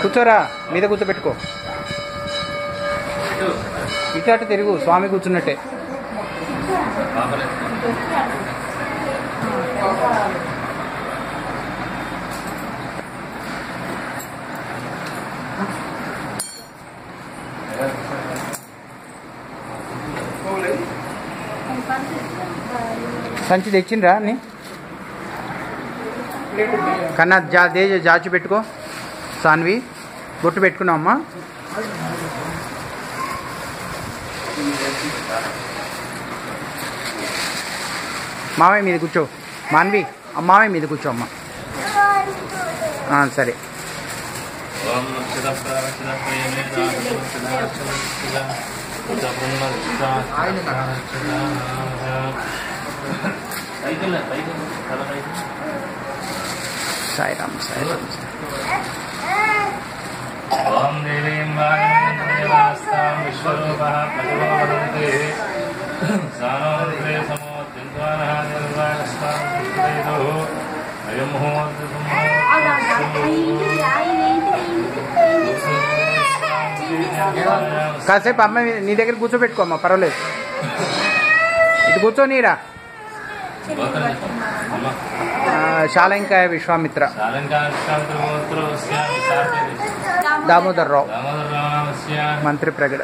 కూర్చోరా, మీద కూర్చోబెట్టుకో. ఇటు అటు తిరుగు, స్వామి కూర్చున్నట్టే. సంచి తెచ్చిండ్రా అన్ని కన్నా? జాచి పెట్టుకో. సాన్వి బొట్టు పెట్టుకున్నావు అమ్మా? మావయ్య మీద కూర్చో. మాన్వి మావయ్య మీద కూర్చో అమ్మా. సరే. సాయిరామ్ సాయిరామ్. ఓం దేవీం వాస్తాం విశ్వరూపః ప్రతిభావతే సానోద్రే సమోద్విద్వానః నిర్వాణస్వాం విశ్వేదో అయం కాసేపు అమ్మ నీ దగ్గర కూర్చోబెట్టుకో అమ్మ, పర్వాలేదు. ఇటు కూర్చోనీరా. శాలంకాయ విశ్వామిత్ర దామోదర్ రావు మంత్రి ప్రగడ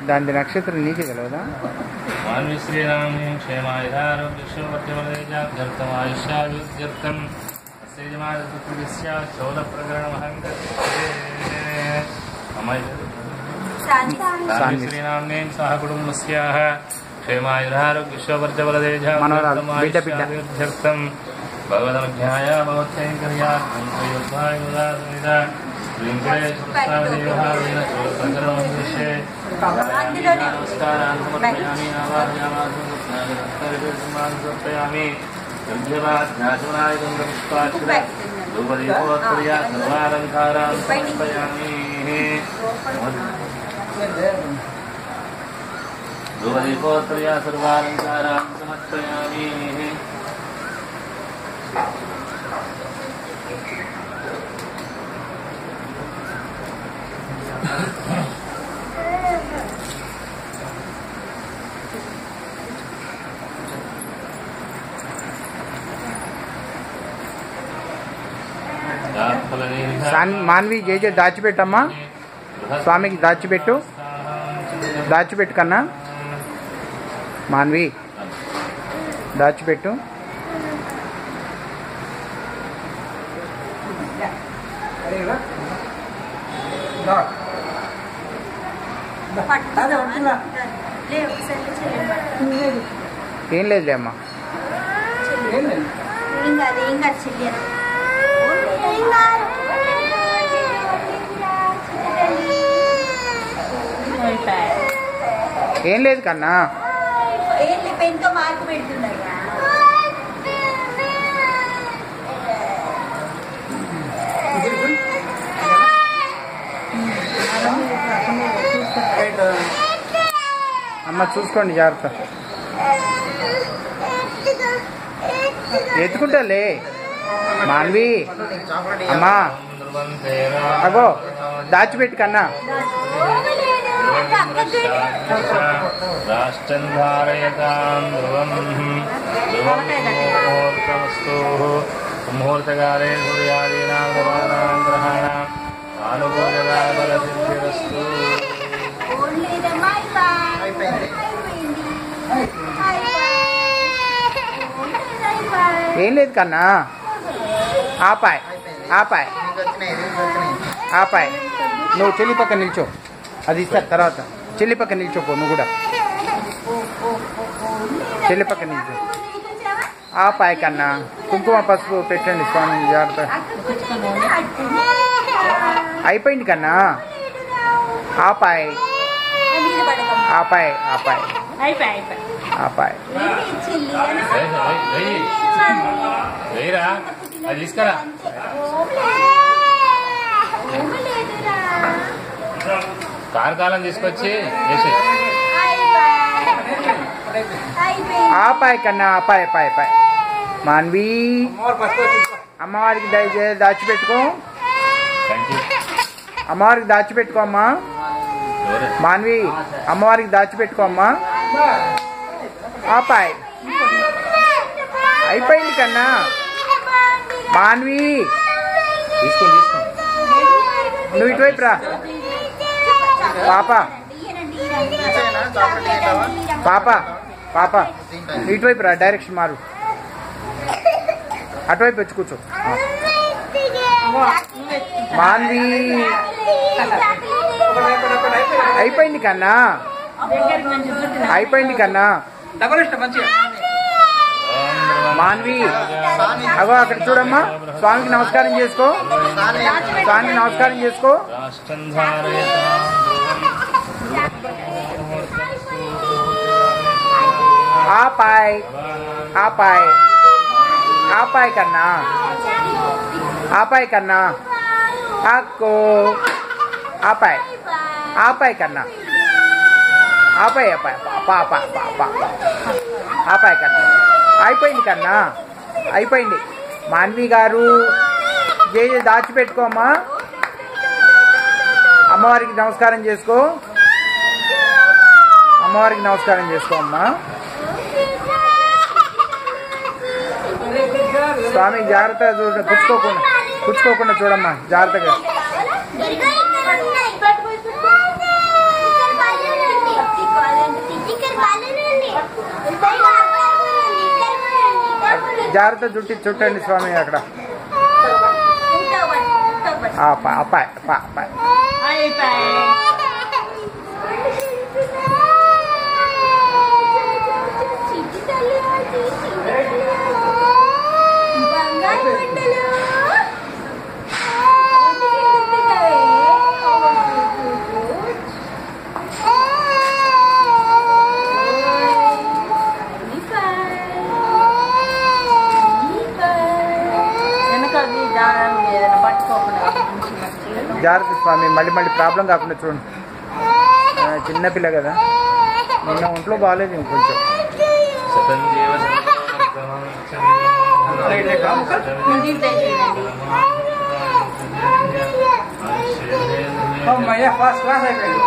దాని నక్షత్రం నీకే తెలియదా? మాన్వి శ్రీరామ్ని క్షేమాయుధారోగ్యవర్ధం ఆయుష్యాభివృద్ధ్యర్థం శౌల ప్రకరణం శ్రీనామ్నే సహ కుటుంబస్యాః క్షేమాయుధారోగ్యవర్ధవలదేజార్థం భగవదనుజ్ఞాయ భగవత్కైంకర్యార్థం ప్రయోద్ధాయ ఉదాసమిద వెంకటేశ్వరస్వామిదేవః ప్రకరణం దృశ్యే నమస్కారాన్ సమర్పయామి. సమర్పయామి సర్వాలంకారాన్ సమర్పయామి. ధూపదీపోత్తర్యా సర్వాలంకారాన్ సమర్పయామి. మాన్వి జేజే దాచిపెట్టమ్మా, స్వామికి దాచిపెట్టు. దాచిపెట్టు కన్నా. మాన్వి దాచిపెట్టు. ఏం లేదులే అమ్మా. ఏం లేదు కన్నా. అమ్మ చూసుకోండి జాగ్రత్త. ఎత్తుకుంటాలే మాన్వి. అమ్మా అగో దాచిపెట్టు కన్నా. రాష్ట్రం ధారయతాం ధ్రువం ధ్రువం ముహూర్తమస్తు. ముహూర్తకాలే సూర్యాదీనాం గ్రహాణాం గ్రహాణాం ఆనుకూలతా బలసిద్ధిరస్తు. ఏం లేదు కన్నా. ఆపాయ్ ఆపాయ్ ఆపాయ్. నువ్వు చెల్లి పక్కన నిల్చో, అది ఇస్తారు తర్వాత. చెల్లి పక్కన నిల్చోపో నువ్వు కూడా. చెల్లి పక్కన నిల్చో. ఆపాయ్ కన్నా. కుంకుమ పసుపు పెట్టండి స్వామి జాగ్రత్త. అయిపోయింది కన్నా. ఆపాయ్ ఆపాయ్ ఆపాయ్ ఆపాయ్. అది తీసుకురా. కారకాలం తీసుకొచ్చి వేసి ఆపాయి కన్నా ఆపాయి పాయ్ పాయ్ మాన్వి అమ్మవారికి దాచిపెట్టుకో అమ్మవారికి దాచిపెట్టుకో అమ్మా మాన్వి అమ్మవారికి దాచిపెట్టుకో అమ్మా ఆపాయ్ అయిపోయింది కన్నా మాన్వి నువ్వు ఇటువైపు రా పాప పాప పాప ఇటువైపు రా డైరెక్షన్ మారు అటువైపు వచ్చి కూర్చో మాన్వి అయిపోయింది కన్నా అయిపోయింది కన్నా మాన్వి అగో అక్కడ చూడమ్మా స్వామికి నమస్కారం చేసుకో స్వామికి నమస్కారం చేసుకో ఆపాయ్ ఆపాయ్ ఆపాయ్ కన్నా ఆపాయ్ కన్నా అక్కో ఆపాయ్ ఆపాయ్ కన్నా ఆపాయ్ ఆపాయ్ పాప ఆపాయ్ కన్నా అయిపోయింది కన్నా అయిపోయింది మాన్వి గారు దాచిపెట్టుకోమ్మా అమ్మవారికి నమస్కారం చేసుకో అమ్మవారికి నమస్కారం చేసుకో అమ్మా స్వామి జాగ్రత్తగా చూడ పుచ్చుకోకుండా చూడమ్మా జాగ్రత్తగా జాగ్రత్త చుట్టండి స్వామి అక్కడ అప్పాయ్ జాగ్రత్త స్వామి మళ్ళీ ప్రాబ్లం కాకుండా చూడండి చిన్నపిల్ల కదా నిన్న ఒంట్లో బాగాలేదు ఇంకొంచెం ఫస్ట్ క్లాస్ అయిపోయింది